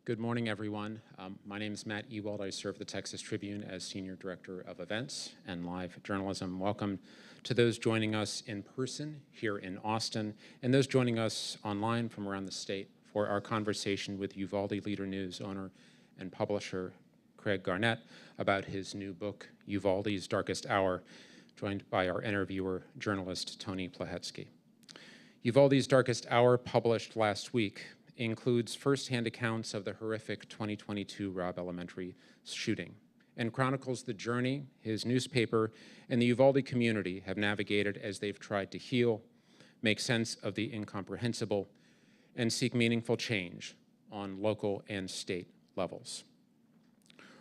Good morning, everyone. My name is Matt Ewald. I serve the Texas Tribune as Senior Director of Events and Live Journalism. Welcome to those joining us in person here in Austin and those joining us online from around the state for our conversation with Uvalde Leader-News owner and publisher Craig Garnett about his new book, Uvalde's Darkest Hour, joined by our interviewer, journalist Tony Plohetski. Uvalde's Darkest Hour, published last week, includes firsthand accounts of the horrific 2022 Robb Elementary shooting and chronicles the journey his newspaper and the Uvalde community have navigated as they've tried to heal, make sense of the incomprehensible, and seek meaningful change on local and state levels.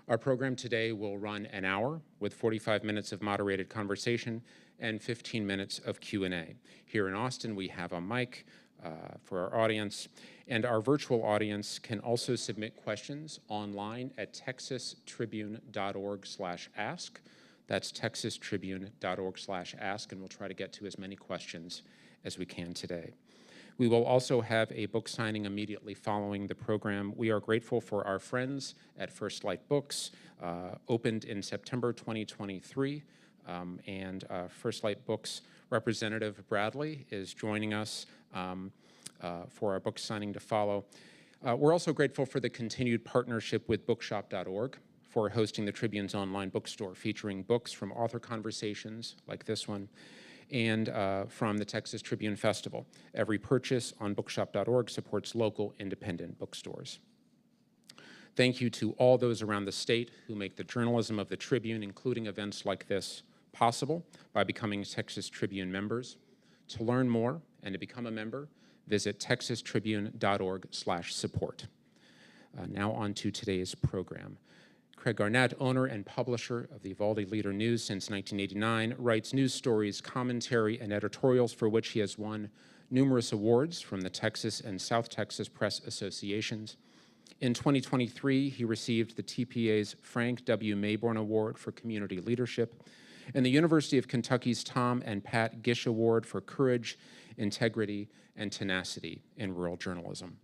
Our program today will run an hour with 45 minutes of moderated conversation and 15 minutes of Q&A. Here in Austin, we have a mic for our audience, and our virtual audience can also submit questions online at texastribune.org/ask. That's texastribune.org/ask, and we'll try to get to as many questions as we can today. We will also have a book signing immediately following the program. We are grateful for our friends at First Light Books, opened in September 2023, and First Light Books representative Bradley is joining us for our book signing to follow. We're also grateful for the continued partnership with bookshop.org for hosting the Tribune's online bookstore, featuring books from author conversations like this one, and from the Texas Tribune Festival. Every purchase on bookshop.org supports local independent bookstores. Thank you to all those around the state who make the journalism of the Tribune, including events like this, possible by becoming Texas Tribune members. To learn more and to become a member, visit texastribune.org/support. Now on to today's program. Craig Garnett, owner and publisher of the Uvalde Leader-News since 1989, writes news stories, commentary, and editorials for which he has won numerous awards from the Texas and South Texas Press Associations. In 2023, he received the TPA's Frank W. Mayborn Award for Community Leadership and the University of Kentucky's Tom and Pat Gish Award for Courage, Integrity, and Tenacity in Rural Journalism.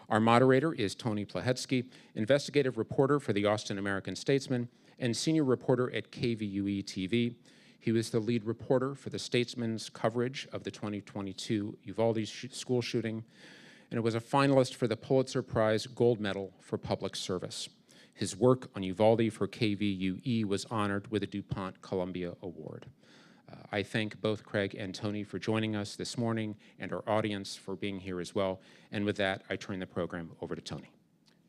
Our moderator is Tony Plohetski, investigative reporter for the Austin American-Statesman and senior reporter at KVUE-TV. He was the lead reporter for the Statesman's coverage of the 2022 Uvalde school shooting, and was a finalist for the Pulitzer Prize Gold Medal for public service. His work on Uvalde for KVUE was honored with a DuPont Columbia Award. I thank both Craig and Tony for joining us this morning and our audience for being here as well. And with that, I turn the program over to Tony.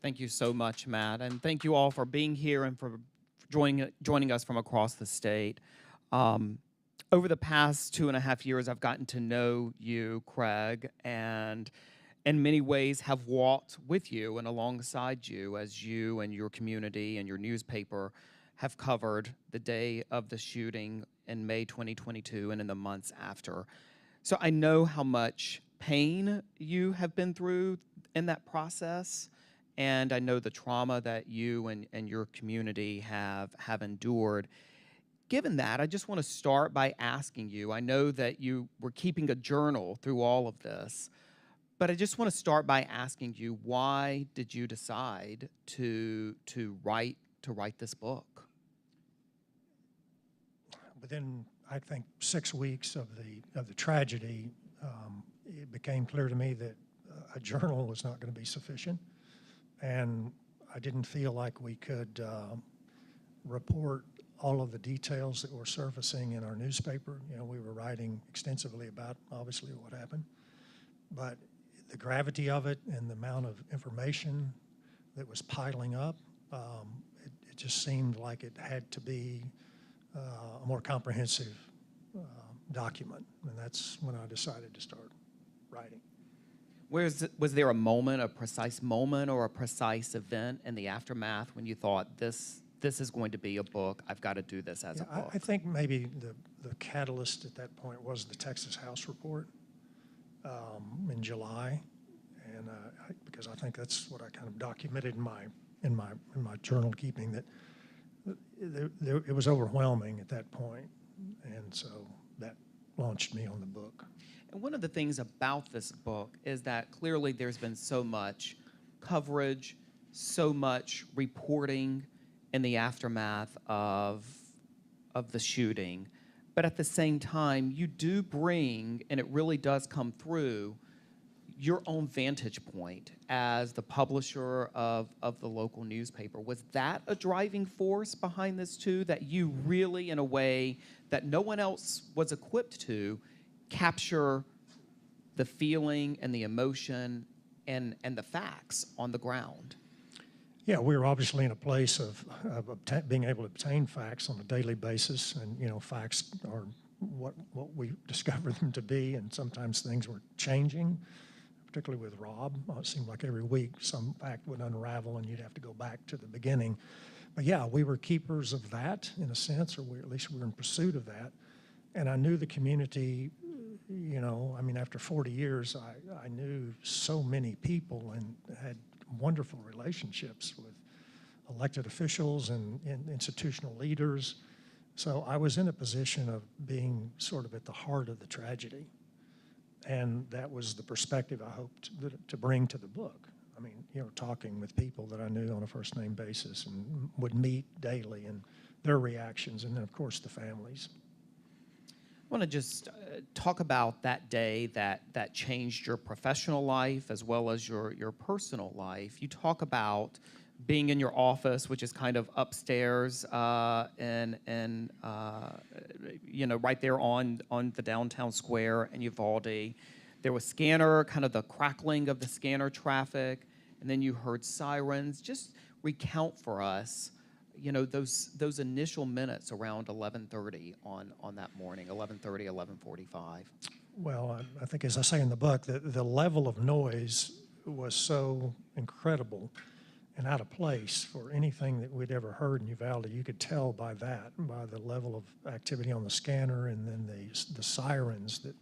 Thank you so much, Matt, and thank you all for being here and for joining us from across the state. Over the past 2.5 years, I've gotten to know you, Craig, and in many ways have walked with you and alongside you as you and your community and your newspaper have covered the day of the shooting in May 2022 and in the months after. So I know how much pain you have been through in that process, and I know the trauma that you and your community have endured. Given that, I just want to start by asking you, I know that you were keeping a journal through all of this, but I just want to start by asking you, why did you decide to write this book? Within, I think, 6 weeks of the tragedy, it became clear to me that a journal was not going to be sufficient, and I didn't feel like we could report all of the details that were surfacing in our newspaper. You know, we were writing extensively about, obviously, what happened, but the gravity of it and the amount of information that was piling up, it just seemed like it had to be a more comprehensive document, and that's when I decided to start writing. Was there a precise moment or a precise event in the aftermath when you thought, this is going to be a book, I've got to do this as a book? I think maybe the catalyst at that point was the Texas House report in July, and because I think that's what I kind of documented in my journal keeping, that it was overwhelming at that point, and so that launched me on the book. And one of the things about this book is that clearly there's been so much coverage, so much reporting in the aftermath of the shooting. But at the same time, you do bring, and it really does come through, your own vantage point as the publisher of the local newspaper. Was that a driving force behind this too, that you really, in a way that no one else was equipped to, capture the feeling and the emotion and the facts on the ground? Yeah, we were obviously in a place of being able to obtain facts on a daily basis, and facts are what we discover them to be, and sometimes things were changing, particularly with Robb. It seemed like every week some fact would unravel and you'd have to go back to the beginning. But yeah, we were keepers of that in a sense, or at least we were in pursuit of that. And I knew the community, after 40 years, I knew so many people and had wonderful relationships with elected officials and institutional leaders. So I was in a position of being sort of at the heart of the tragedy. And that was the perspective I hoped to bring to the book. I mean, talking with people that I knew on a first-name basis and would meet daily, and their reactions, and then, of course, the families. I want to just talk about that day that changed your professional life as well as your personal life. You talk about being in your office, which is kind of upstairs and right there on the downtown square in Uvalde. There was scanner, kind of the crackling of the scanner traffic, and then you heard sirens. Just recount for us, those initial minutes around 11:30 on that morning, 11:30, 11:45. Well, I think, as I say in the book, the level of noise was so incredible and out of place for anything that we'd ever heard in Uvalde. You could tell by that, by the level of activity on the scanner, and then the sirens that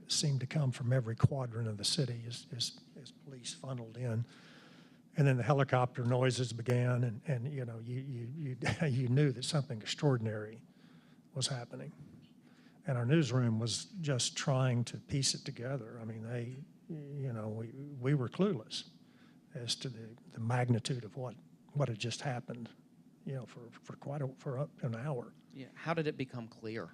seemed to come from every quadrant of the city as police funneled in. And then the helicopter noises began, and you knew that something extraordinary was happening. And our newsroom was just trying to piece it together. I mean, we were clueless as to the magnitude of what had just happened, for up to an hour. Yeah. How did it become clear?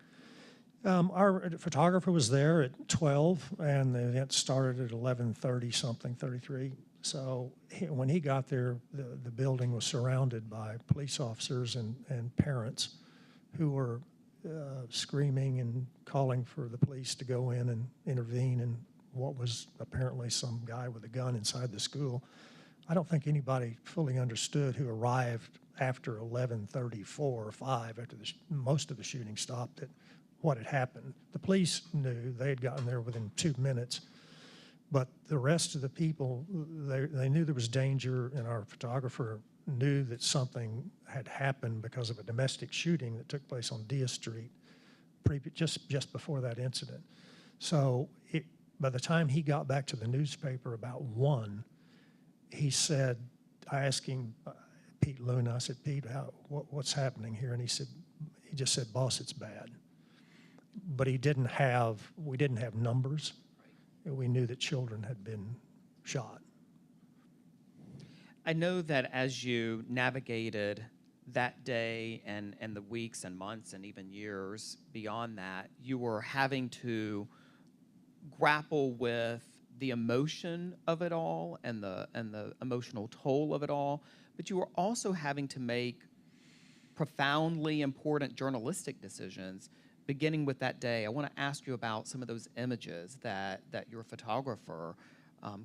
Our photographer was there at 12, and the event started at 11:30 something, 33. So when he got there, the building was surrounded by police officers and parents who were screaming and calling for the police to go in and intervene in what was apparently some guy with a gun inside the school. I don't think anybody fully understood, who arrived after 11:34 or 5, after most of the shooting stopped, that what had happened. The police knew. They had gotten there within 2 minutes. But the rest of the people, they knew there was danger, and our photographer knew that something had happened because of a domestic shooting that took place on Dia Street just before that incident. So by the time he got back to the newspaper about 1, he said, I asked him, Pete Luna, I said, Pete, what's happening here? And he just said, boss, it's bad. But we didn't have numbers. We knew that children had been shot. I know that as you navigated that day and the weeks and months and even years beyond that, you were having to grapple with the emotion of it all and the emotional toll of it all, but you were also having to make profoundly important journalistic decisions. Beginning with that day, I want to ask you about some of those images that your photographer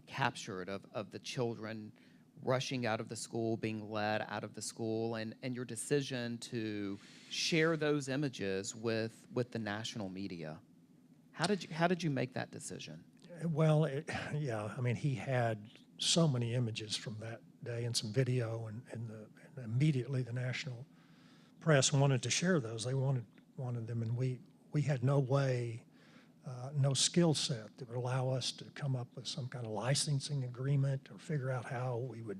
captured of the children rushing out of the school, being led out of the school, and your decision to share those images with the national media. How did you make that decision? Well, he had so many images from that day and some video, and immediately the national press wanted to share those. They wanted them, and we had no way, no skill set that would allow us to come up with some kind of licensing agreement or figure out how we would,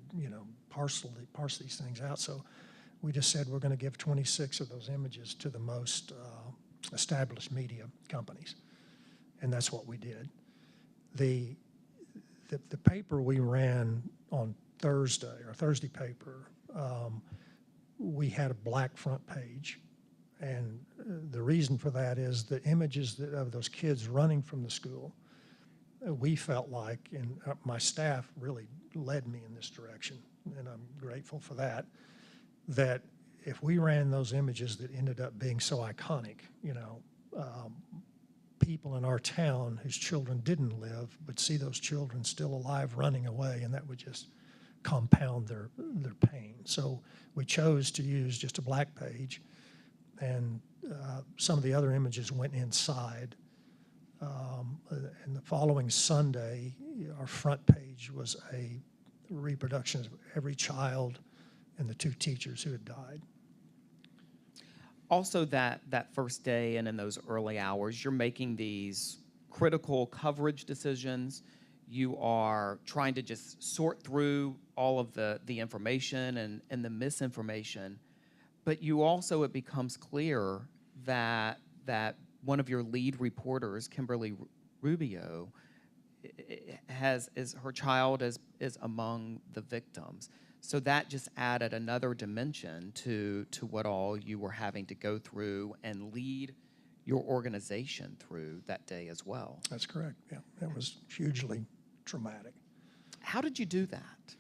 parse these things out. So we just said we're going to give 26 of those images to the most established media companies, and that's what we did. The paper we ran on Thursday, our Thursday paper, we had a black front page. And the reason for that is the images of those kids running from the school, we felt like, and my staff really led me in this direction, and I'm grateful for that, that if we ran those images that ended up being so iconic, people in our town whose children didn't live would see those children still alive running away, and that would just compound their pain. So we chose to use just a black page, and some of the other images went inside. And the following Sunday, our front page was a reproduction of every child and the 2 teachers who had died. Also, that first day and in those early hours, you're making these critical coverage decisions. You are trying to just sort through all of the information and the misinformation. But you also, it becomes clear that one of your lead reporters, Kimberly Rubio, her child is among the victims. So that just added another dimension to what all you were having to go through and lead your organization through that day as well. That's correct. Yeah, that was hugely traumatic. How did you do that?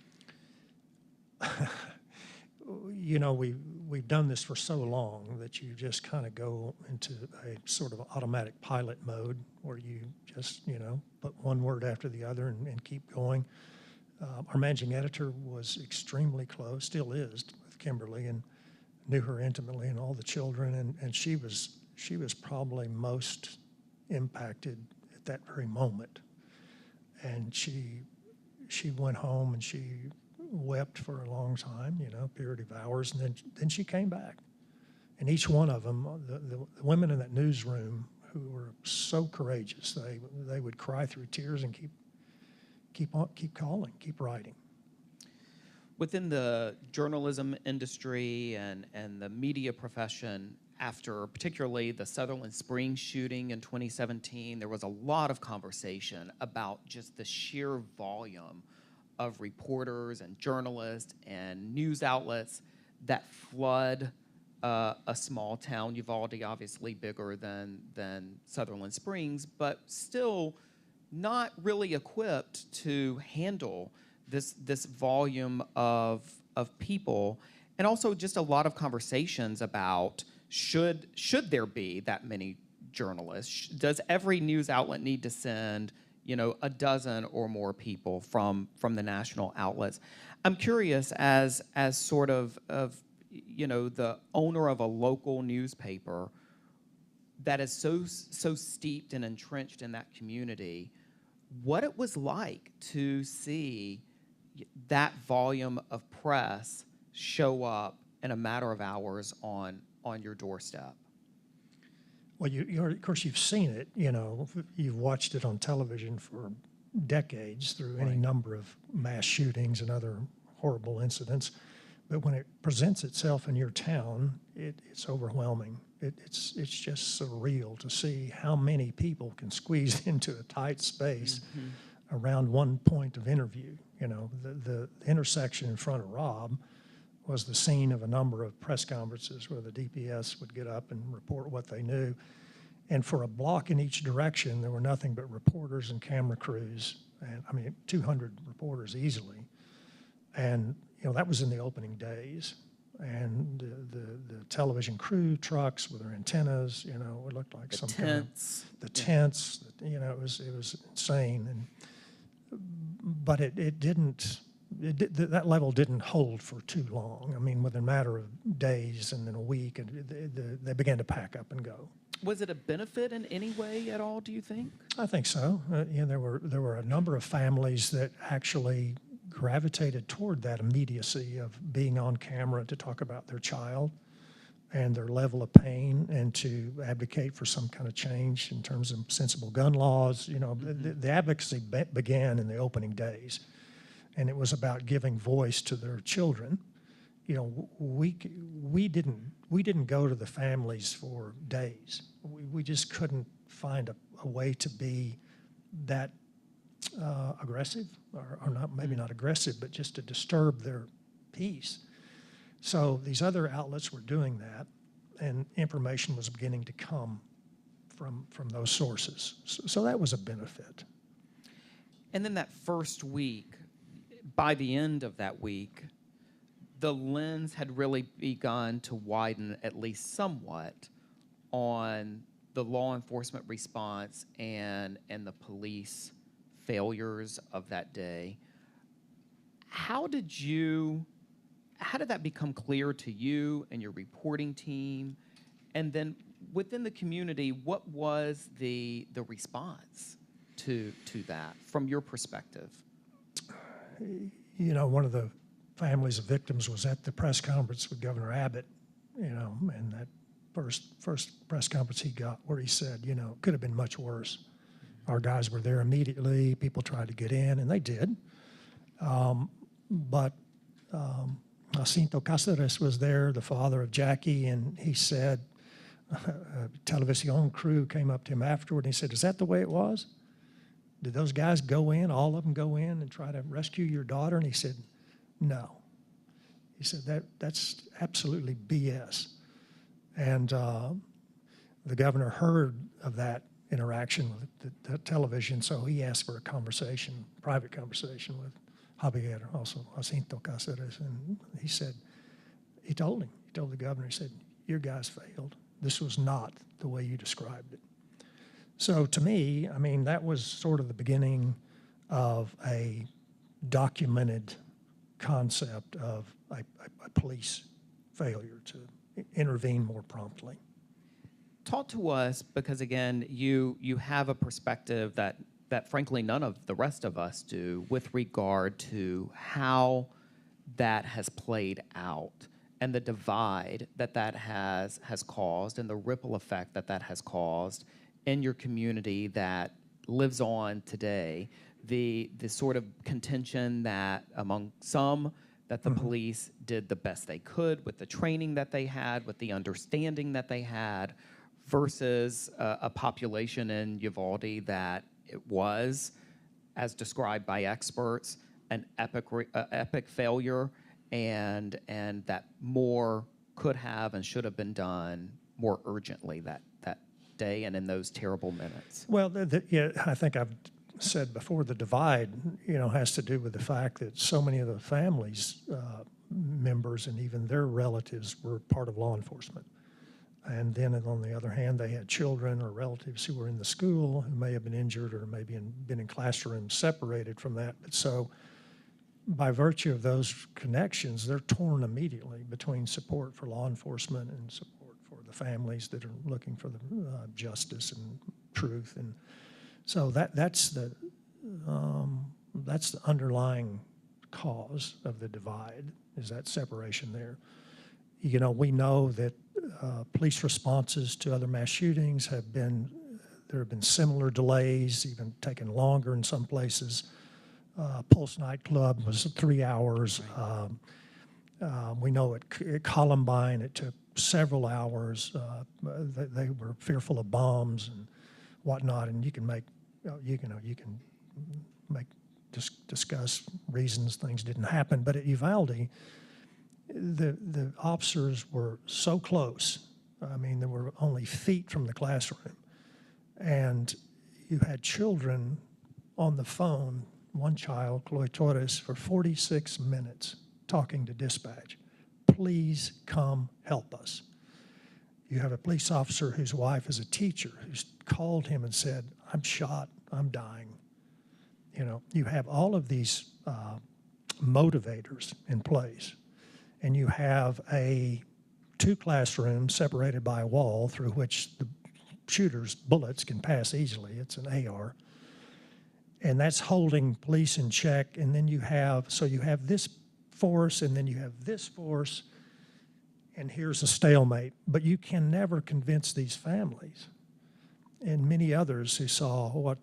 We've done this for so long that you just kind of go into a sort of automatic pilot mode where you just, put one word after the other and keep going. Our managing editor was extremely close, still is, with Kimberly, and knew her intimately and all the children, and she was probably most impacted at that very moment. And she went home and she wept for a long time, a period of hours, and then she came back. And each one of them, the women in that newsroom who were so courageous, they would cry through tears and keep calling, keep writing. Within the journalism industry and the media profession, after particularly the Sutherland Springs shooting in 2017, there was a lot of conversation about just the sheer volume of reporters and journalists and news outlets that flood a small town. Uvalde, obviously bigger than Sutherland Springs, but still not really equipped to handle this volume of people, and also just a lot of conversations about should there be that many journalists? Does every news outlet need to send a dozen or more people from the national outlets? I'm curious, as sort of the owner of a local newspaper that is so steeped and entrenched in that community, what it was like to see that volume of press show up in a matter of hours on your doorstep. Well, of course, you've seen it, you've watched it on television for decades through any number of mass shootings and other horrible incidents. But when it presents itself in your town, it's overwhelming. It's just surreal to see how many people can squeeze into a tight space around one point of interview. The intersection in front of Robb was the scene of a number of press conferences where the DPS would get up and report what they knew. And for a block in each direction, there were nothing but reporters and camera crews. And 200 reporters easily. And, that was in the opening days. And the television crew trucks with their antennas, it looked like the some tents. kind of, the tents, it was insane. But that level didn't hold for too long. Within a matter of days and then a week, and they began to pack up and go. Was it a benefit in any way at all, do you think? I think so. There were a number of families that actually gravitated toward that immediacy of being on camera to talk about their child and their level of pain and to advocate for some kind of change in terms of sensible gun laws. The advocacy began in the opening days, and it was about giving voice to their children. We didn't go to the families for days. We just couldn't find a way to be that aggressive, or not, maybe not aggressive, but just to disturb their peace. So these other outlets were doing that, and information was beginning to come from those sources. So that was a benefit. And then that first week, by the end of that week, the lens had really begun to widen, at least somewhat, on the law enforcement response and the police failures of that day. How did that become clear to you and your reporting team? And then within the community, what was the response to that from your perspective? You know, one of the families of victims was at the press conference with Governor Abbott, you know, and that first press conference he got where he said, you know, it could have been much worse. Our guys were there immediately. People tried to get in, and they did. But Jacinto Cáceres was there, the father of Jackie, and he said, a Televisión crew came up to him afterward, and he said, is that the way it was? Did those guys go in, all of them go in and try to rescue your daughter? And he said, no. He said, that's absolutely BS. And the governor heard of that interaction with the television, so he asked for a conversation, private conversation with Javier, also Jacinto Cáceres, and he told the governor, he said, your guys failed. This was not the way you described it. So to me, I mean, that was sort of the beginning of a documented concept of a police failure to intervene more promptly. Talk to us, because again, you have a perspective that frankly none of the rest of us do with regard to how that has played out and the divide that has caused and the ripple effect that has caused in your community that lives on today. The sort of contention that among some that the police did the best they could with the training that they had, with the understanding that they had, versus a population in Uvalde that it was, as described by experts, an epic failure, and that more could have and should have been done more urgently that day and in those terrible minutes. Well, yeah, I think I've said before, the divide, you know, has to do with the fact that so many of the families members and even their relatives were part of law enforcement. And then on the other hand, they had children or relatives who were in the school who may have been injured or maybe been in classrooms separated from that. But so by virtue of those connections, they're torn immediately between support for law enforcement and support for the families that are looking for the justice and truth. And so that's the underlying cause of the divide, is that separation there. You know, we know that police responses to other mass shootings there have been similar delays, even taken longer in some places. Pulse nightclub was 3 hours. We know at Columbine it took several hours. They were fearful of bombs and whatnot, and you can discuss reasons things didn't happen. But at Uvalde, the officers were so close. I mean, they were only feet from the classroom, and you had children on the phone. One child, Chloe Torres, for 46 minutes talking to dispatch. Please come help us. You have a police officer whose wife is a teacher who's called him and said, I'm shot, I'm dying. You know, you have all of these motivators in place, and you have two classrooms separated by a wall through which the shooter's bullets can pass easily. It's an AR. And that's holding police in check. And then you have this force, and then you have this force, and here's a stalemate. But you can never convince these families and many others who saw what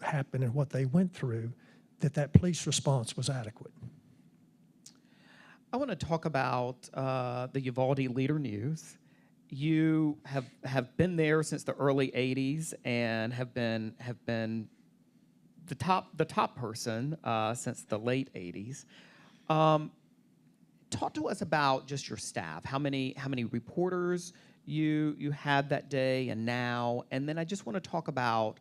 happened and what they went through that police response was adequate. I want to talk about the Uvalde Leader-News. You have been there since the early '80s and have been the top person since the late 80s. Talk to us about just your staff. How many reporters you had that day and now, and then I just want to talk about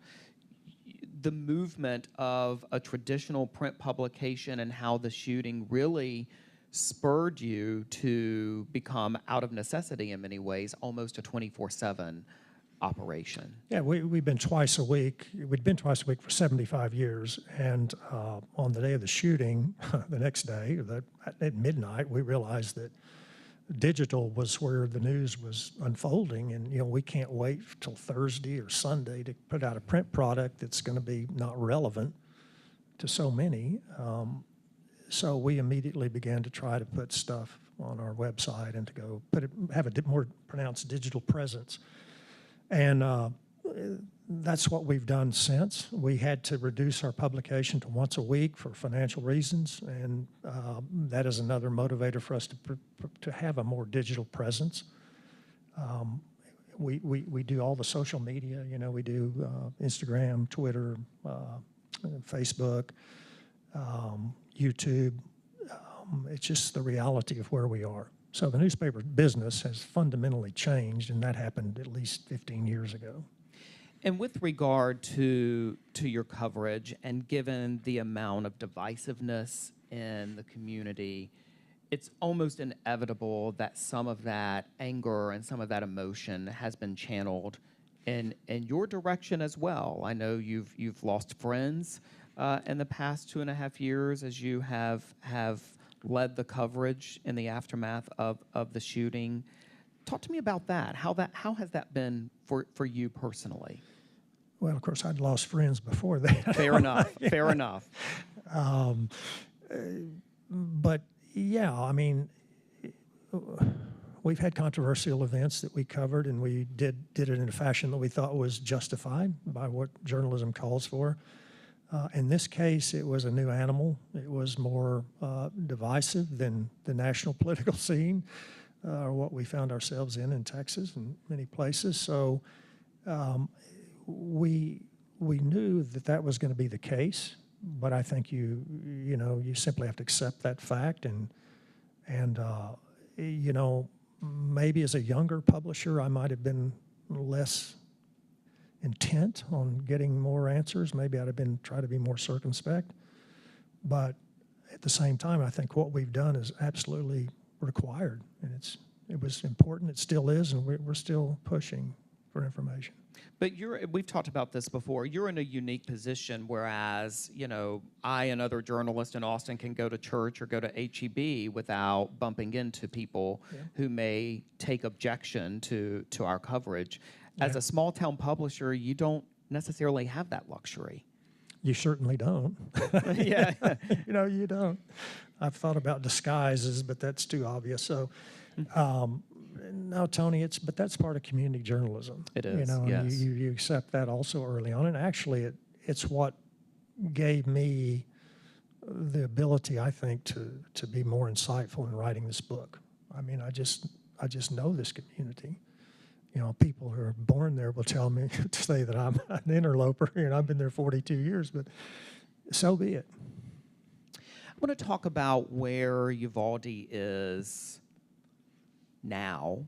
the movement of a traditional print publication and how the shooting really spurred you to become, out of necessity in many ways, almost a 24/7 operation. Yeah, we've been twice a week. We'd been twice a week for 75 years, and on the day of the shooting, the next day, at midnight, we realized that digital was where the news was unfolding, and we can't wait till Thursday or Sunday to put out a print product that's going to be not relevant to so many. So we immediately began to try to put stuff on our website and to go have a more pronounced digital presence. And that's what we've done since. We had to reduce our publication to once a week for financial reasons, and that is another motivator for us to have a more digital presence. We do all the social media. We do Instagram, Twitter, Facebook, YouTube. It's just the reality of where we are. So the newspaper business has fundamentally changed, and that happened at least 15 years ago. And with regard to your coverage, and given the amount of divisiveness in the community, it's almost inevitable that some of that anger and some of that emotion has been channeled in your direction as well. I know you've lost friends in the past 2.5 years as you have led the coverage in the aftermath of the shooting. Talk to me about that. How has that been for you personally? Well, of course, I'd lost friends before that. Fair enough. Yeah. Fair enough. But yeah, I mean, we've had controversial events that we covered, and we did it in a fashion that we thought was justified by what journalism calls for. In this case, it was a new animal. It was more divisive than the national political scene, or what we found ourselves in Texas and many places. So we knew that was going to be the case, but I think you simply have to accept that fact, and maybe as a younger publisher, I might have been less intent on getting more answers. Maybe I'd have tried to be more circumspect. But at the same time, I think what we've done is absolutely required, and it was important. It still is, and we're still pushing for information. But we've talked about this before. You're in a unique position, whereas I and other journalists in Austin can go to church or go to HEB without bumping into people who may take objection to our coverage. As a small town publisher, you don't necessarily have that luxury. You certainly don't. Yeah. You don't. I've thought about disguises, but that's too obvious. So, no, Tony, but that's part of community journalism. It is, yes. You accept that also early on. And actually, it's what gave me the ability, I think, to be more insightful in writing this book. I mean, I just know this community. People who are born there will tell me to say that I'm an interloper. I've been there 42 years, but so be it. I want to talk about where Uvalde is now.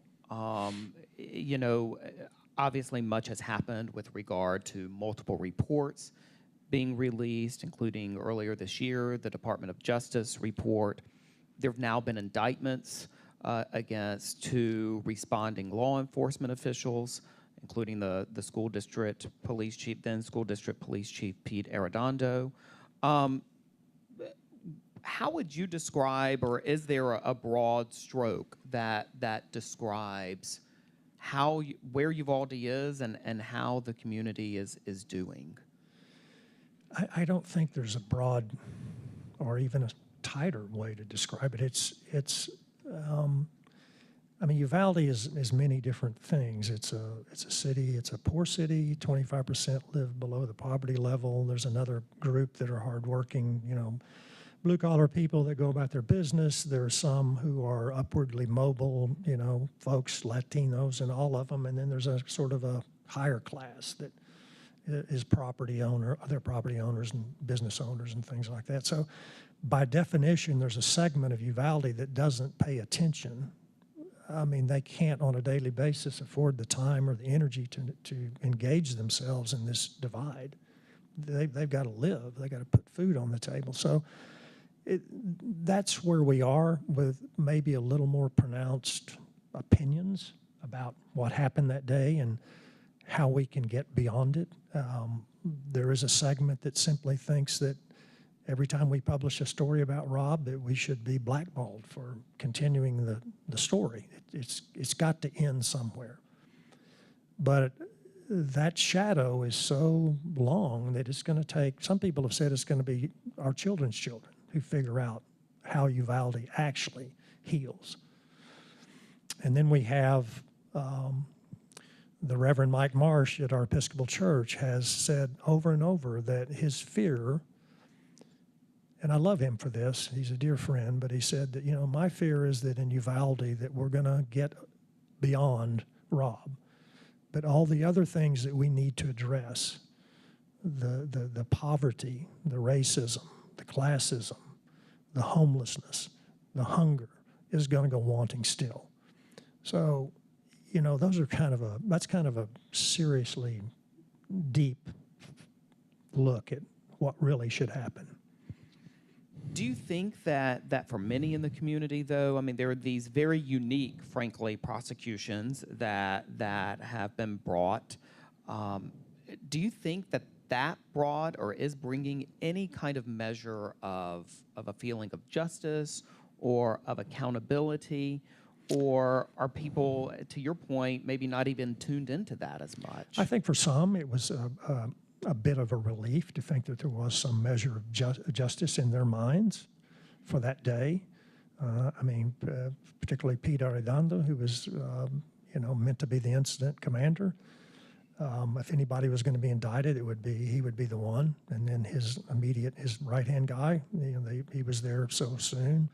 Obviously much has happened with regard to multiple reports being released, including earlier this year, the Department of Justice report. There have now been indictments against 2 responding law enforcement officials, including the school district police chief, then school district police chief Pete Arredondo. How would you describe, or is there a broad stroke that describes where Uvalde is and how the community is doing? I don't think there's a broad or even a tighter way to describe it. Uvalde is many different things. It's a city. It's a poor city. 25% live below the poverty level. There's another group that are hardworking, blue-collar people that go about their business. There are some who are upwardly mobile, folks, Latinos, and all of them. And then there's a sort of a higher class that is property owner, other property owners and business owners and things like that. So by definition, there's a segment of Uvalde that doesn't pay attention. I mean, they can't on a daily basis afford the time or the energy to engage themselves in this divide. They've got to live. They've got to put food on the table. So that's where we are, with maybe a little more pronounced opinions about what happened that day and how we can get beyond it. There is a segment that simply thinks that every time we publish a story about Robb, that we should be blackballed for continuing the story. It's got to end somewhere. But that shadow is so long that it's going to take, some people have said it's going to be our children's children who figure out how Uvalde actually heals. And then we have the Reverend Mike Marsh at our Episcopal Church has said over and over that his fear, and I love him for this, he's a dear friend, but he said that, my fear is that in Uvalde that we're going to get beyond Robb. But all the other things that we need to address, the poverty, the racism, the classism, the homelessness, the hunger, is going to go wanting still. So, those are that's kind of a seriously deep look at what really should happen. Do you think that for many in the community, though, I mean, there are these very unique, frankly, prosecutions that have been brought. Do you think that brought or is bringing any kind of measure of a feeling of justice or of accountability? Or are people, to your point, maybe not even tuned into that as much? I think for some it was a bit of a relief to think that there was some measure of justice in their minds for that day. Particularly Pete Arredondo, who was, meant to be the incident commander. If anybody was going to be indicted, he would be the one. And then his right-hand guy, he was there so soon.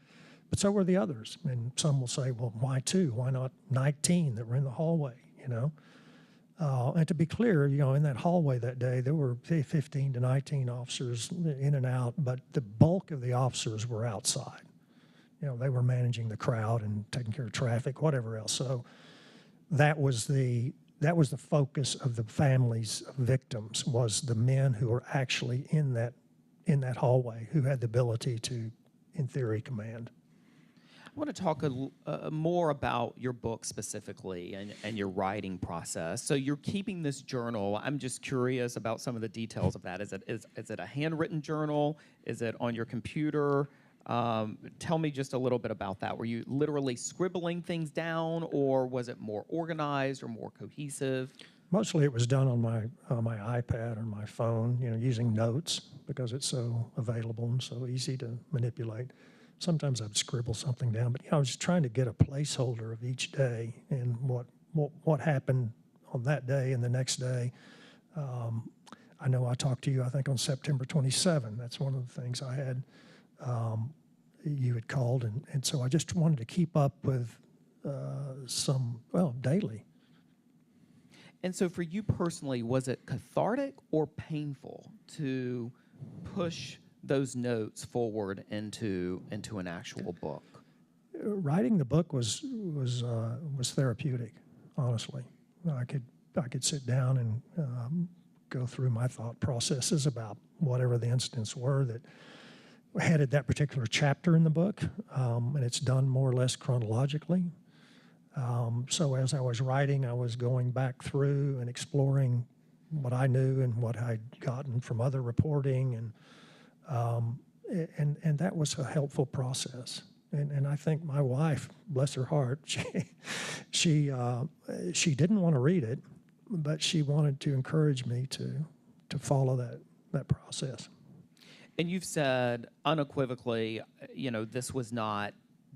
But so were the others. And some will say, well, why two? Why not 19 that were in the hallway, And to be clear, in that hallway that day, there were 15 to 19 officers in and out, but the bulk of the officers were outside. They were managing the crowd and taking care of traffic, whatever else. So that was the focus of the families of victims, was the men who were actually in that hallway, who had the ability to, in theory, command. I want to talk more about your book specifically and your writing process. So you're keeping this journal. I'm just curious about some of the details of that. Is it a handwritten journal? Is it on your computer? Tell me just a little bit about that. Were you literally scribbling things down, or was it more organized or more cohesive? Mostly it was done on my iPad or my phone, using notes because it's so available and so easy to manipulate. Sometimes I'd scribble something down, but I was just trying to get a placeholder of each day and what happened on that day and the next day. I know I talked to you, I think, on September 27. That's one of the things I had. You had called, and so I just wanted to keep up with daily. And so for you personally, was it cathartic or painful to push those notes forward into an actual book? Writing the book was therapeutic, honestly. I could sit down and go through my thought processes about whatever the incidents were that headed that particular chapter in the book, and it's done more or less chronologically. So as I was writing, I was going back through and exploring what I knew and what I'd gotten from other reporting, and that was a helpful process. And I think my wife, bless her heart, she didn't want to read it, but she wanted to encourage me to follow that process. And you've said unequivocally, this was not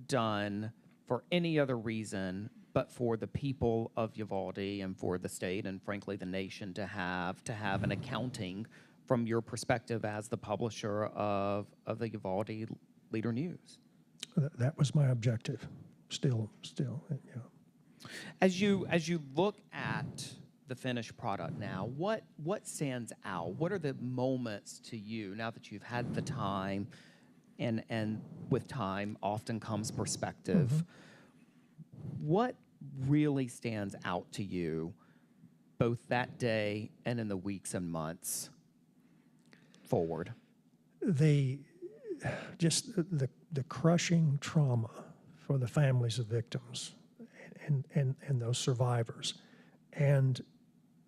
done for any other reason but for the people of Uvalde and for the state and, frankly, the nation to have an accounting from your perspective as the publisher of the Uvalde Leader-News. That was my objective. Still, yeah. As you look at the finished product now, what stands out? What are the moments to you now that you've had the time, and with time often comes perspective? Mm-hmm. What really stands out to you, both that day and in the weeks and months forward? Just the crushing trauma for the families of victims and those survivors, and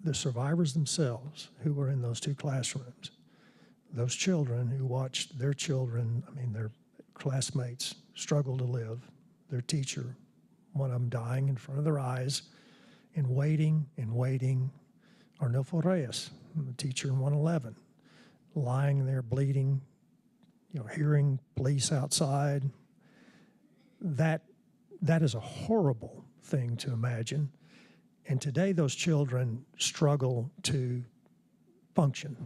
the survivors themselves who were in those two classrooms, those children who watched their children, their classmates struggle to live, their teacher, one of them dying in front of their eyes, and waiting, Arnulfo Reyes, the teacher in 111, lying there bleeding, hearing police outside. That is a horrible thing to imagine. And today those children struggle to function.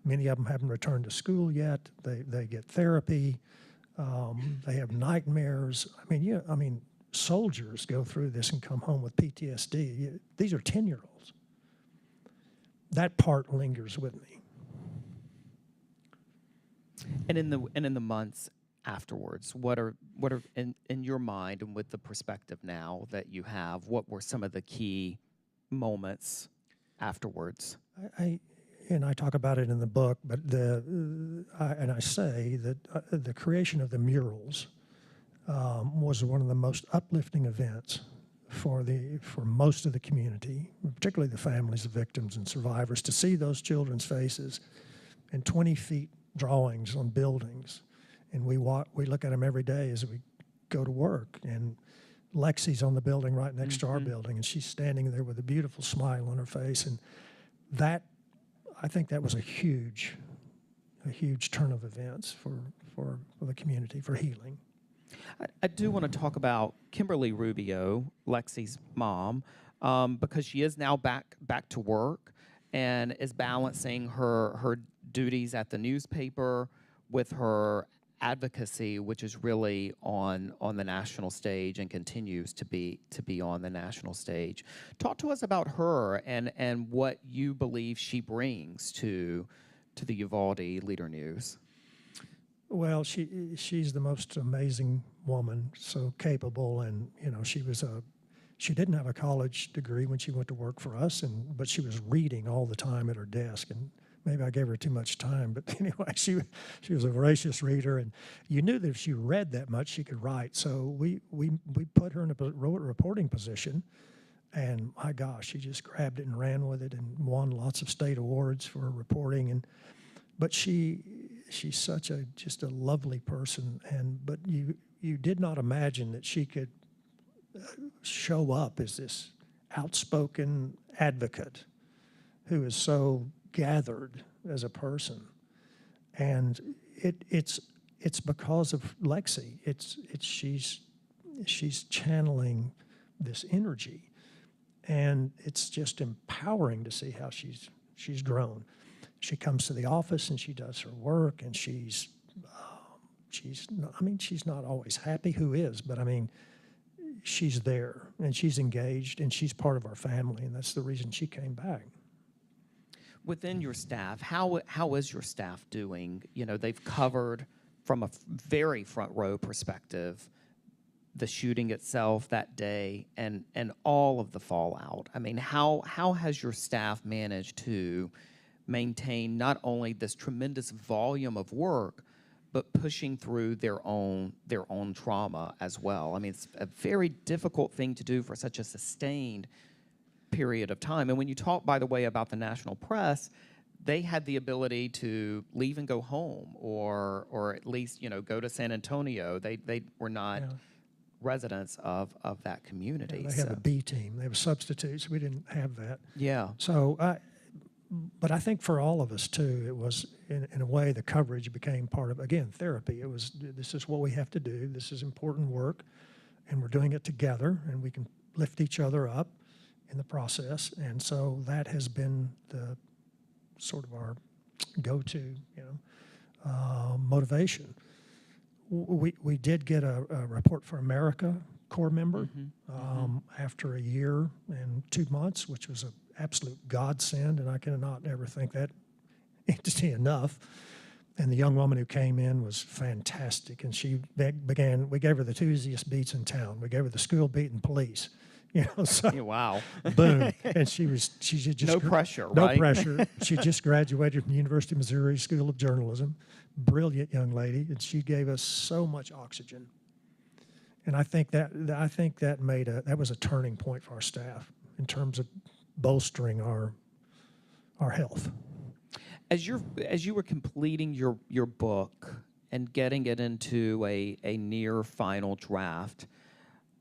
Many of them haven't returned to school yet. They get therapy. They have nightmares. Soldiers go through this and come home with PTSD. These are 10-year-olds. That part lingers with me. And in the months afterwards, what are in your mind and with the perspective now that you have, what were some of the key moments afterwards? I talk about it in the book, but I say that the creation of the murals was one of the most uplifting events for most of the community, particularly the families of victims and survivors, to see those children's faces and 20 feet drawings on buildings. And we look at them every day as we go to work. And Lexi's on the building right next to our building, and she's standing there with a beautiful smile on her face. And I think that was a huge turn of events for the community, for healing. I do want to talk about Kimberly Rubio, Lexi's mom, because she is now back to work and is balancing her duties at the newspaper with her advocacy, which is really on the national stage and continues to be on the national stage. Talk to us about her and what you believe she brings to the Uvalde Leader-News. Well, she's the most amazing woman, so capable, and she didn't have a college degree when she went to work for us, but she was reading all the time at her desk, and maybe I gave her too much time, but anyway, she was a voracious reader, and you knew that if she read that much, she could write. So we put her in a reporting position, and my gosh, she just grabbed it and ran with it and won lots of state awards for her reporting. But she's just a lovely person, but you did not imagine that she could show up as this outspoken advocate who is so gathered as a person. And it's because of Lexi. She's channeling this energy, and it's just empowering to see how she's grown. She comes to the office and she does her work, and she's not always happy. Who is? But she's there and she's engaged and she's part of our family, and that's the reason she came back. Within your staff, how is your staff doing? They've covered from a very front row perspective the shooting itself that day and all of the fallout. How has your staff managed to maintain not only this tremendous volume of work, but pushing through their own trauma as well? It's a very difficult thing to do for such a sustained period of time. And when you talk, by the way, about the national press, they had the ability to leave and go home, or at least go to San Antonio. They were not residents of that community. Yeah, they have a B team. They have substitutes. We didn't have that. Yeah. So but I think for all of us too, it was in a way the coverage became part of, again, therapy. It was, this is what we have to do. This is important work, and we're doing it together, and we can lift each other up in the process. And so that has been the sort of our go-to, motivation. We did get a Report for America Corps member after a year and 2 months, which was an absolute godsend, and I cannot ever thank that entity enough. And the young woman who came in was fantastic, and she began, we gave her the two easiest beats in town. We gave her the school beat and police, so Wow. boom. And she just No pressure, no right? pressure. She just graduated from the University of Missouri School of Journalism. Brilliant young lady, and she gave us so much oxygen. And I think that was a turning point for our staff in terms of bolstering our health. As you were completing your book and getting it into a near final draft,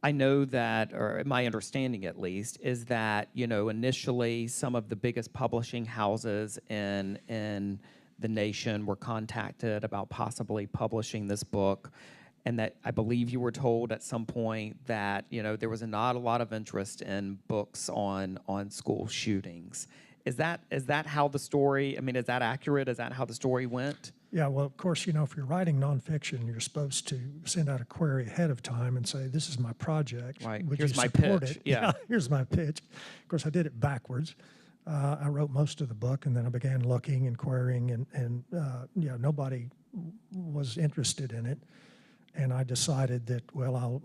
I know that, or my understanding at least, is that initially some of the biggest publishing houses in the nation were contacted about possibly publishing this book, and that I believe you were told at some point that there was not a lot of interest in books on school shootings. Is that how the story? I mean, is that accurate? Is that how the story went? Yeah, well, of course, if you're writing nonfiction, you're supposed to send out a query ahead of time and say, "This is my project. Right. Would Here's you my support pitch." it?" Yeah. Here's my pitch. Of course, I did it backwards. I wrote most of the book, and then I began looking and querying, and nobody was interested in it. And I decided that, well,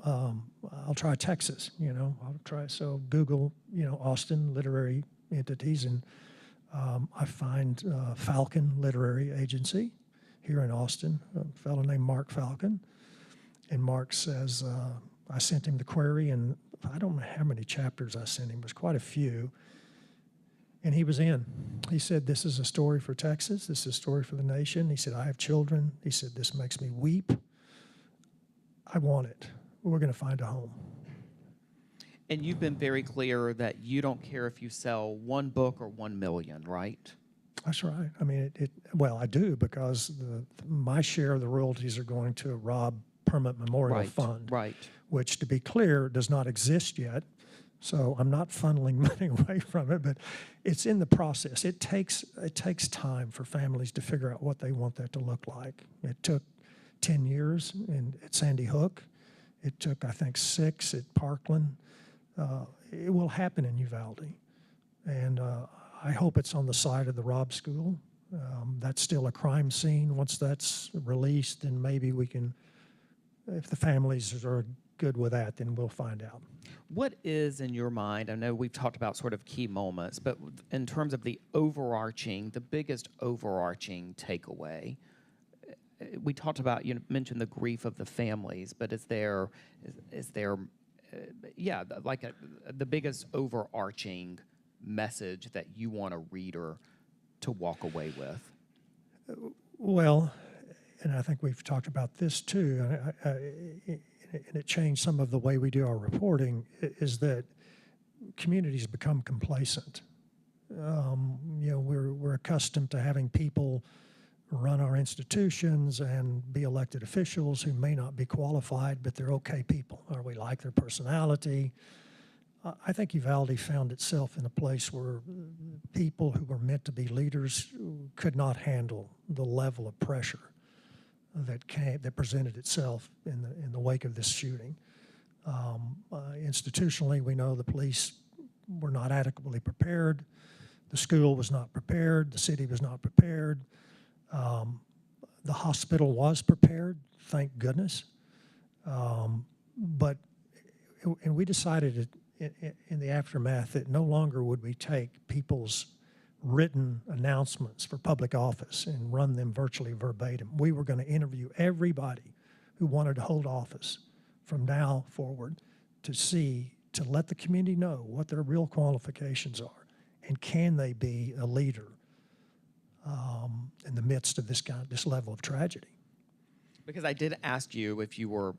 I'll try Texas. I'll try. So Google, Austin literary entities, and I find Falcon Literary Agency here in Austin, a fellow named Mark Falcon. And Mark says, I sent him the query, and I don't know how many chapters I sent him. It was quite a few. And he was in. He said, "This is a story for Texas. This is a story for the nation." He said, "I have children." He said, "This makes me weep. I want it. We're going to find a home." And you've been very clear that you don't care if you sell one book or 1 million, right? That's right. I mean, well, I do, because my share of the royalties are going to a Robb Permanent Memorial Fund, Right. which, to be clear, does not exist yet. So I'm not funneling money away from it, but it's in the process. It takes time for families to figure out what they want that to look like. It took 10 years at Sandy Hook. It took, I think, 6 at Parkland. It will happen in Uvalde. And I hope it's on the side of the Robb School. That's still a crime scene. Once that's released, then maybe we can, if the families are good with that, then we'll find out. What is, in your mind, I know we've talked about sort of key moments, but in terms of the biggest overarching takeaway, we talked about, you mentioned the grief of the families, but is there the biggest overarching message that you want a reader to walk away with? Well, and I think we've talked about this too, and it changed some of the way we do our reporting, is that communities become complacent. We're accustomed to having people run our institutions and be elected officials who may not be qualified, but they're okay people, or we like their personality. I think Uvalde found itself in a place where people who were meant to be leaders could not handle the level of pressure that presented itself in the wake of this shooting. Institutionally, we know the police were not adequately prepared. The school was not prepared. The city was not prepared. The hospital was prepared, thank goodness. But we decided in the aftermath that no longer would we take people's written announcements for public office and run them virtually verbatim. We were going to interview everybody who wanted to hold office from now forward to let the community know what their real qualifications are, and can they be a leader in the midst of this level of tragedy. Because I did ask you if you were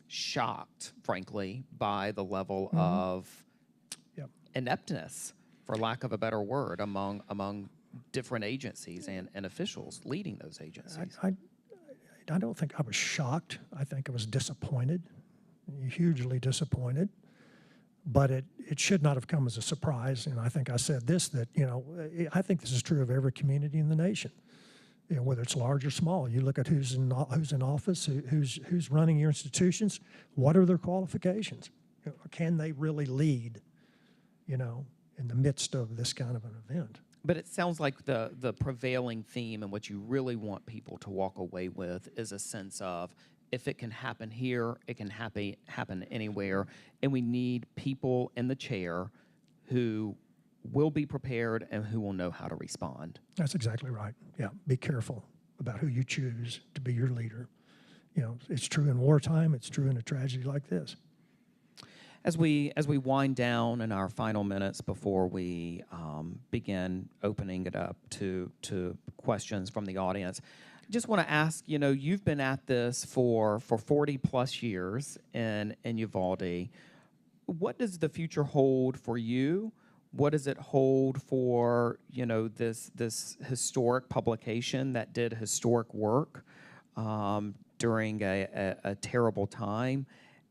shocked, frankly, by the level of ineptness, for lack of a better word, among different agencies and officials leading those agencies. I don't think I was shocked. I think I was disappointed, hugely disappointed. But it should not have come as a surprise. And I think I said this, that, I think this is true of every community in the nation. Whether it's large or small, you look at who's in office, who's running your institutions. What are their qualifications? Can they really lead, in the midst of this kind of an event? But it sounds like the prevailing theme and what you really want people to walk away with is a sense of, if it can happen here, it can happen anywhere, and we need people in the chair who will be prepared and who will know how to respond. That's exactly right. Yeah, be careful about who you choose to be your leader. It's true in wartime. It's true in a tragedy like this. As we wind down in our final minutes before we begin opening it up to questions from the audience, I just want to ask, you've been at this for 40 plus years in Uvalde. What does the future hold for you? What does it hold for, this historic publication that did historic work during a terrible time?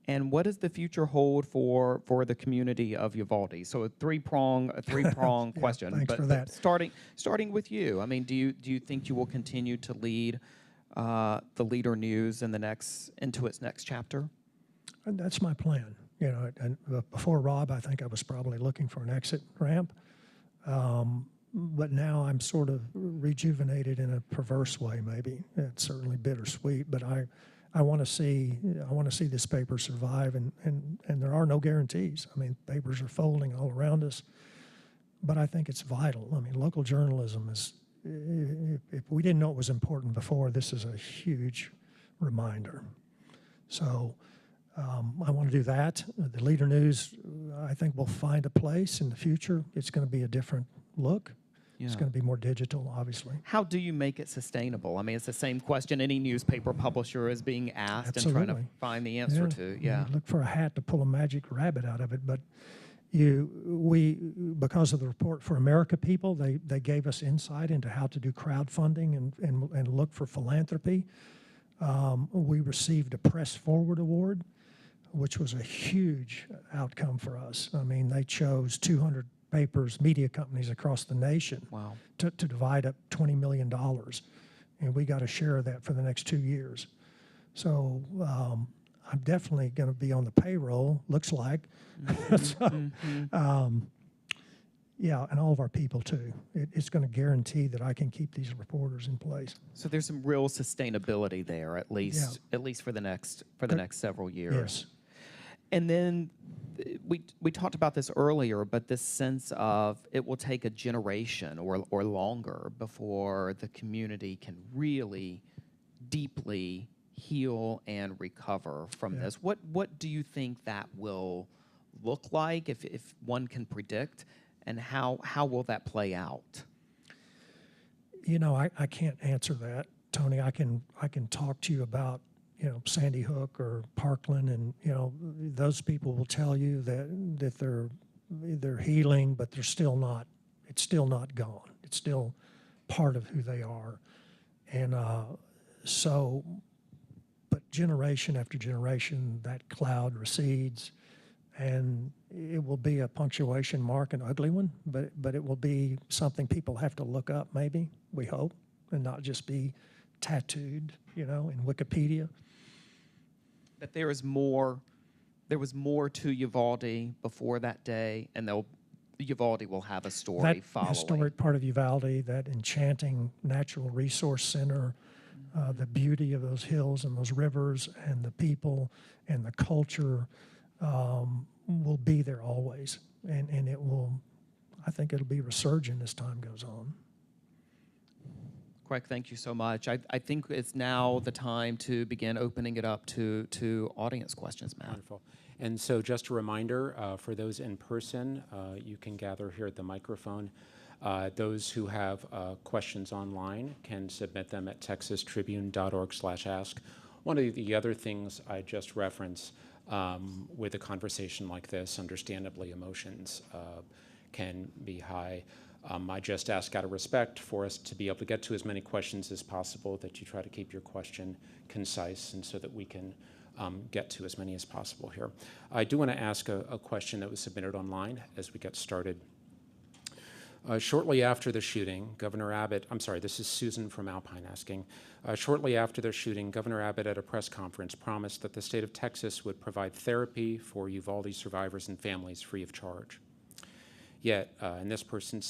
And what does the future hold for the community of Uvalde? So a three-prong Yeah, question. thanks but, for that. Starting with you, I mean, do you think you will continue to lead the Leader-News into its next chapter? And that's my plan. And before Robb, I think I was probably looking for an exit ramp. But now I'm sort of rejuvenated in a perverse way, maybe. It's certainly bittersweet, but I want to see this paper survive, and there are no guarantees. I mean, papers are folding all around us, but I think it's vital. I mean, local journalism is, if we didn't know it was important before, this is a huge reminder. So I want to do that. The Leader-News, I think, will find a place in the future. It's going to be a different look. Yeah. It's going to be more digital, obviously. How do you make it sustainable? I mean, it's the same question any newspaper publisher is being asked. Absolutely. And trying to find the answer to. Yeah. You look for a hat to pull a magic rabbit out of it, but because of the Report for America people, they gave us insight into how to do crowdfunding and look for philanthropy. We received a Press Forward Award, which was a huge outcome for us. I mean, they chose 200 papers, media companies across the nation. Wow. to divide up $20 million. And we got a share of that for the next 2 years. So I'm definitely going to be on the payroll, looks like. Yeah, and all of our people too. It's going to guarantee that I can keep these reporters in place. So there's some real sustainability there, at least for the next several years. Yes. And then we talked about this earlier, but this sense of it will take a generation or longer before the community can really deeply heal and recover from this. What do you think that will look like, if one can predict, and how will that play out? I can't answer that, Tony. I can talk to you about Sandy Hook or Parkland, and those people will tell you that they're healing, but they're still not. It's still not gone. It's still part of who they are, and but generation after generation, that cloud recedes, and it will be a punctuation mark, an ugly one, but it will be something people have to look up, maybe, we hope, and not just be tattooed, in Wikipedia. That there was more to Uvalde before that day, and Uvalde will have a story that following. That historic part of Uvalde, that enchanting natural resource center, the beauty of those hills and those rivers and the people and the culture will be there always. And it will, I think it'll be resurgent as time goes on. Craig, thank you so much. I think it's now the time to begin opening it up to audience questions, Matt. Wonderful. And so just a reminder, for those in person, you can gather here at the microphone. Those who have questions online can submit them at texastribune.org/ask. One of the other things I just referenced with a conversation like this, understandably, emotions can be high. I just ask out of respect for us to be able to get to as many questions as possible, that you try to keep your question concise, and so that we can get to as many as possible here. I do want to ask a question that was submitted online as we get started. Shortly after the shooting, Governor Abbott, I'm sorry, this is Susan from Alpine asking. Shortly after the shooting, Governor Abbott at a press conference promised that the state of Texas would provide therapy for Uvalde survivors and families free of charge. Yet, and this person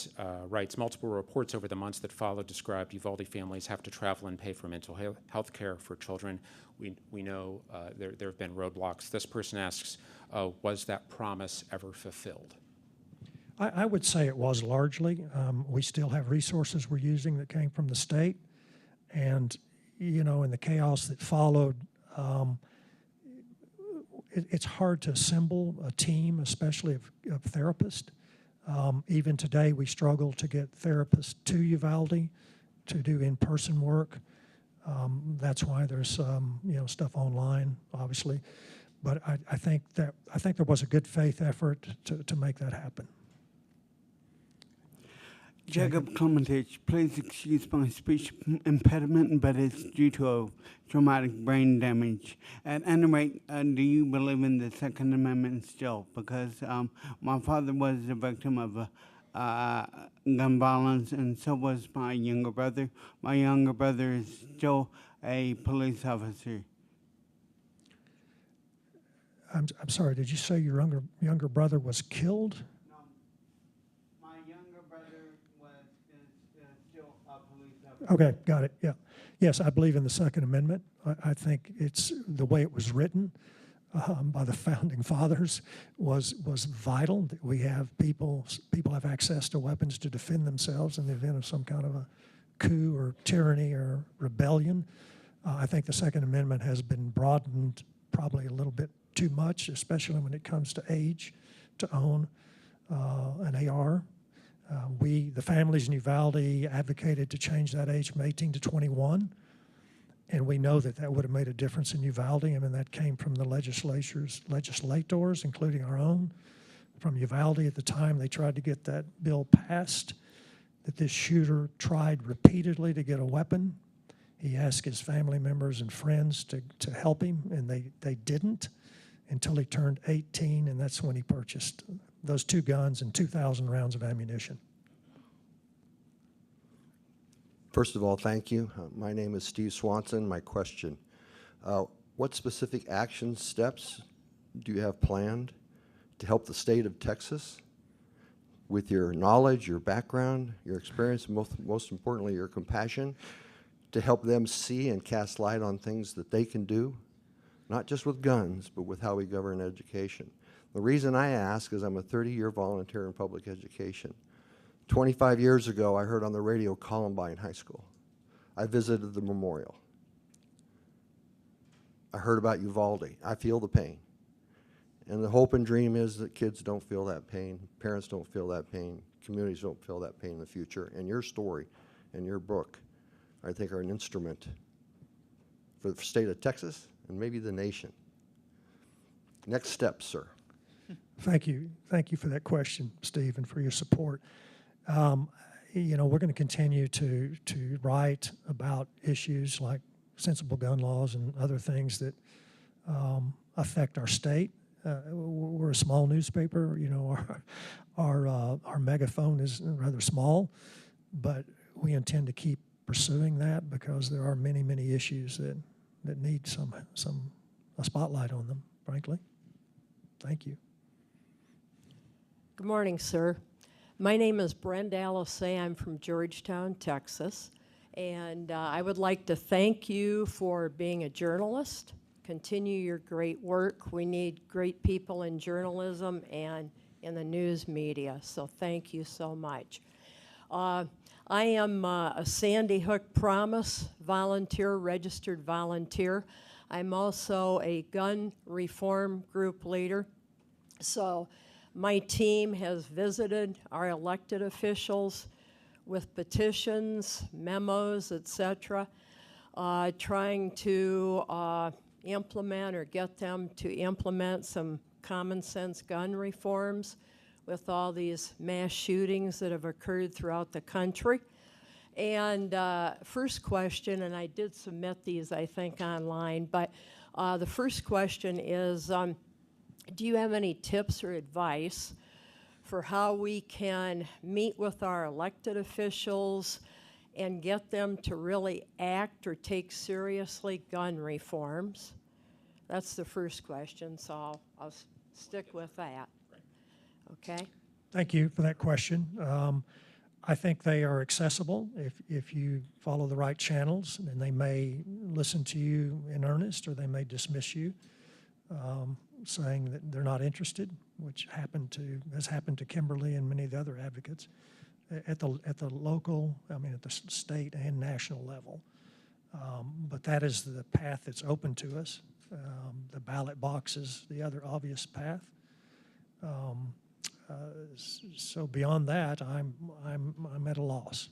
writes, multiple reports over the months that followed described Uvalde families have to travel and pay for mental health care for children. We know there have been roadblocks. This person asks, was that promise ever fulfilled? I would say it was largely. We still have resources we're using that came from the state. And, you know, in the chaos that followed, it's hard to assemble a team, especially of therapists. Even today, we struggle to get therapists to Uvalde to do in-person work. That's why there's you know, stuff online, obviously. But I think there was a good faith effort to make that happen. Jacob Clementich, please excuse my speech impediment, but it's due to a traumatic brain damage. At any rate, do you believe in the Second Amendment still? Because my father was a victim of gun violence, and so was my younger brother. My younger brother is still a police officer. I'm sorry, did you say your younger brother was killed? Okay, got it, yeah. Yes, I believe in the Second Amendment. I think it's the way it was written by the Founding Fathers was vital. That we have people have access to weapons to defend themselves in the event of some kind of a coup or tyranny or rebellion. I think the Second Amendment has been broadened probably a little bit too much, especially when it comes to age, to own an AR. The families in Uvalde advocated to change that age from 18 to 21, and we know that would have made a difference in Uvalde. I mean, that came from the legislators, including our own, from Uvalde at the time. They tried to get that bill passed, that this shooter tried repeatedly to get a weapon. He asked his family members and friends to help him, and they didn't until he turned 18, and that's when he purchased those 2 guns and 2,000 rounds of ammunition. First of all, thank you. My name is Steve Swanson. My question, what specific action steps do you have planned to help the state of Texas with your knowledge, your background, your experience, and most importantly, your compassion, to help them see and cast light on things that they can do, not just with guns, but with how we govern education? The reason I ask is I'm a 30-year volunteer in public education. 25 years ago, I heard on the radio Columbine High School. I visited the memorial. I heard about Uvalde. I feel the pain. And the hope and dream is that kids don't feel that pain, parents don't feel that pain, communities don't feel that pain in the future. And your story and your book, I think, are an instrument for the state of Texas and maybe the nation. Next steps, sir. Thank you. Thank you for that question, Steve, and for your support. You know, we're going to continue to write about issues like sensible gun laws and other things that affect our state. We're a small newspaper. You know, our megaphone is rather small, but we intend to keep pursuing that because there are many, many issues that need a spotlight on them, frankly. Thank you. Good morning, sir. My name is Brenda Alisay. I'm from Georgetown, Texas. And I would like to thank you for being a journalist. Continue your great work. We need great people in journalism and in the news media. So thank you so much. I am a Sandy Hook Promise volunteer, registered volunteer. I'm also a gun reform group leader. So my team has visited our elected officials with petitions, memos, etc., trying to implement or get them to implement some common sense gun reforms with all these mass shootings that have occurred throughout the country. And first question, and I did submit these, I think, online, but the first question is, do you have any tips or advice for how we can meet with our elected officials and get them to really act or take seriously gun reforms? That's the first question, so I'll stick with that. Okay? Thank you for that question. I think they are accessible if you follow the right channels, and they may listen to you in earnest, or they may dismiss you, saying that they're not interested, which has happened to Kimberly and many of the other advocates at the local, at the state and national level. But that is the path that's open to us. The ballot box is the other obvious path. So beyond that, I'm at a loss.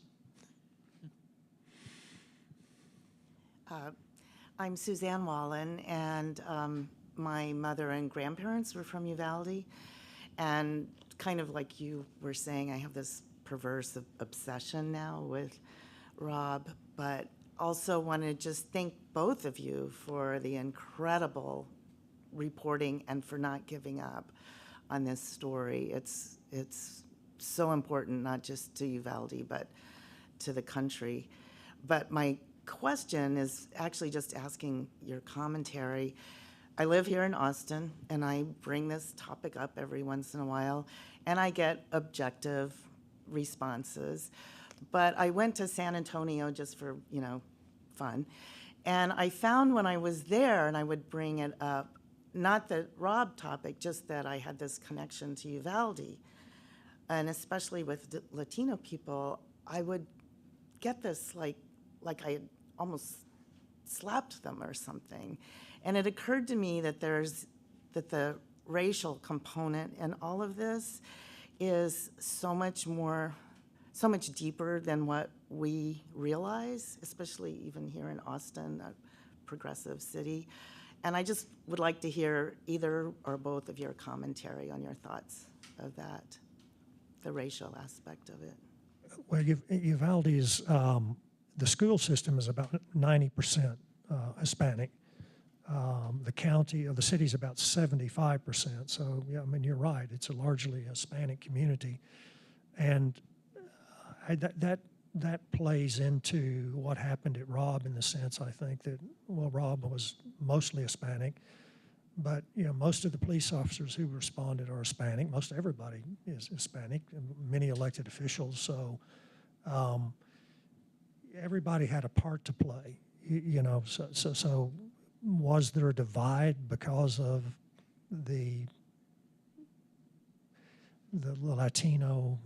I'm Suzanne Wallen, and my mother and grandparents were from Uvalde. And kind of like you were saying, I have this perverse obsession now with Robb, but also want to just thank both of you for the incredible reporting and for not giving up on this story. It's so important, not just to Uvalde, but to the country. But my question is actually just asking your commentary. I live here in Austin, and I bring this topic up every once in a while, and I get objective responses. But I went to San Antonio just for, fun. And I found when I was there, and I would bring it up, not the Robb topic, just that I had this connection to Uvalde. And especially with Latino people, I would get this like I had almost slapped them or something. And it occurred to me that the racial component in all of this is so much deeper than what we realize, especially even here in Austin, a progressive city. And I just would like to hear either or both of your commentary on your thoughts of that, the racial aspect of it. Well, Uvalde's, the school system is about 90% Hispanic. The county or the city's about 75%. So, yeah, you're right. It's a largely Hispanic community. And that plays into what happened at Robb in the sense, I think, that, well, Robb was mostly Hispanic, but, most of the police officers who responded are Hispanic. Most everybody is Hispanic, many elected officials. So everybody had a part to play, so was there a divide because of the Latino,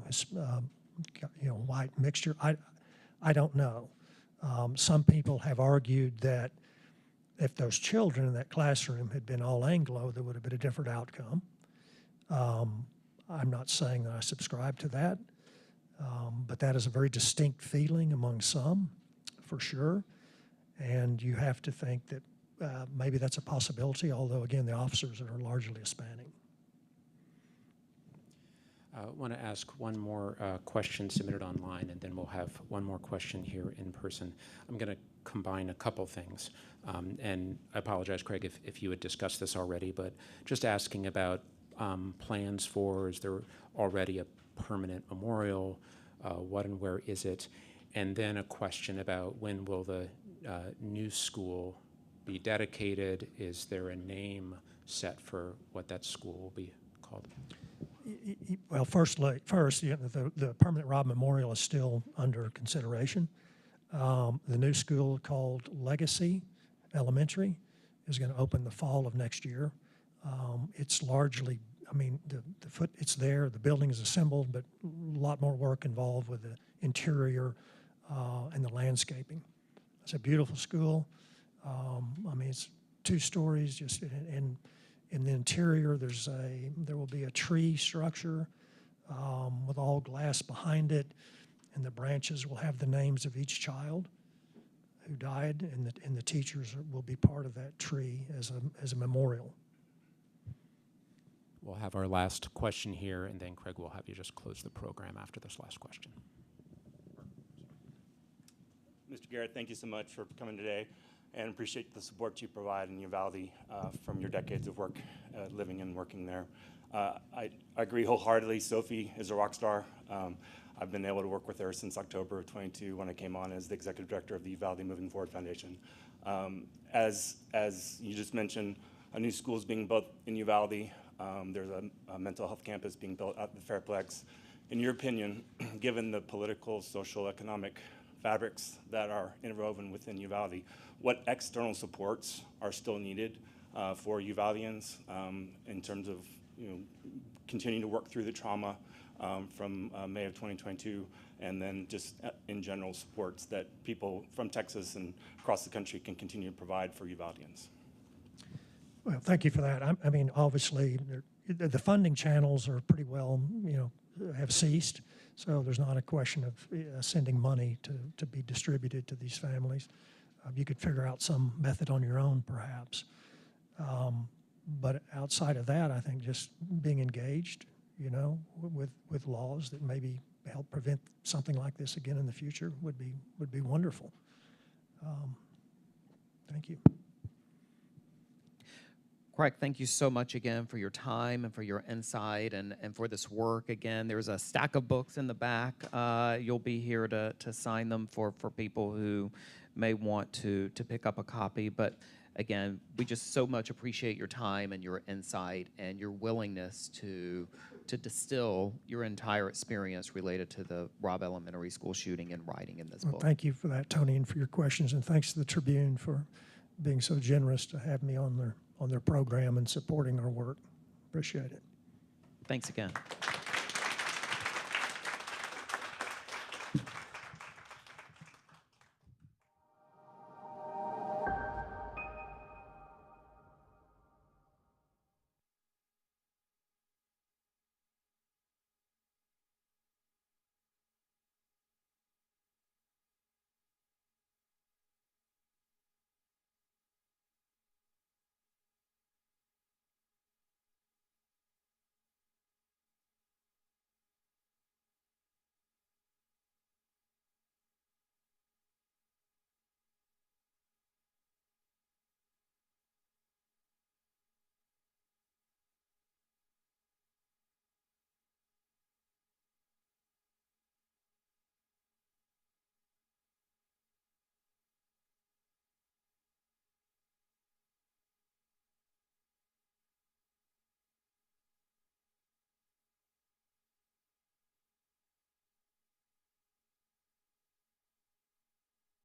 white mixture? I don't know. Some people have argued that if those children in that classroom had been all Anglo, there would have been a different outcome. I'm not saying that I subscribe to that, but that is a very distinct feeling among some, for sure. And you have to think that maybe that's a possibility, although, again, the officers are largely Hispanic. I want to ask one more question submitted online, and then we'll have one more question here in person. I'm going to combine a couple things. And I apologize, Craig, if you had discussed this already, but just asking about plans for, is there already a permanent memorial? What and where is it? And then a question about when will the new school be dedicated? Is there a name set for what that school will be called? Well, first, the permanent Robb Memorial is still under consideration. The new school called Legacy Elementary is going to open the fall of next year. It's largely, it's there, the building is assembled, but a lot more work involved with the interior and the landscaping. It's a beautiful school. It's 2 stories, just in the interior, there will be a tree structure with all glass behind it, and the branches will have the names of each child who died, and the teachers will be part of that tree as a memorial. We'll have our last question here, and then Craig will have you just close the program after this last question. Mr. Garrett, thank you so much for coming today, and appreciate the support you provide in Uvalde from your decades of work living and working there. I agree wholeheartedly. Sophie is a rock star. I've been able to work with her since October of 22 when I came on as the executive director of the Uvalde Moving Forward Foundation. As you just mentioned, a new school is being built in Uvalde. There's a mental health campus being built at the Fairplex. In your opinion, given the political, social, economic fabrics that are interwoven within Uvalde, what external supports are still needed for Uvaldians in terms of continuing to work through the trauma from May of 2022, and then just in general supports that people from Texas and across the country can continue to provide for Uvaldians? Well, thank you for that. I mean, obviously, the funding channels are pretty well, have ceased. So there's not a question of sending money to be distributed to these families. You could figure out some method on your own, perhaps. But outside of that, I think just being engaged, with laws that maybe help prevent something like this again in the future would be wonderful. Thank you. Craig, thank you so much again for your time and for your insight and for this work. Again, there's a stack of books in the back. You'll be here to sign them for people who may want to pick up a copy. But again, we just so much appreciate your time and your insight and your willingness to distill your entire experience related to the Robb Elementary School shooting and writing in this book. Thank you for that, Tony, and for your questions. And thanks to the Tribune for being so generous to have me on their program and supporting our work. Appreciate it. Thanks again.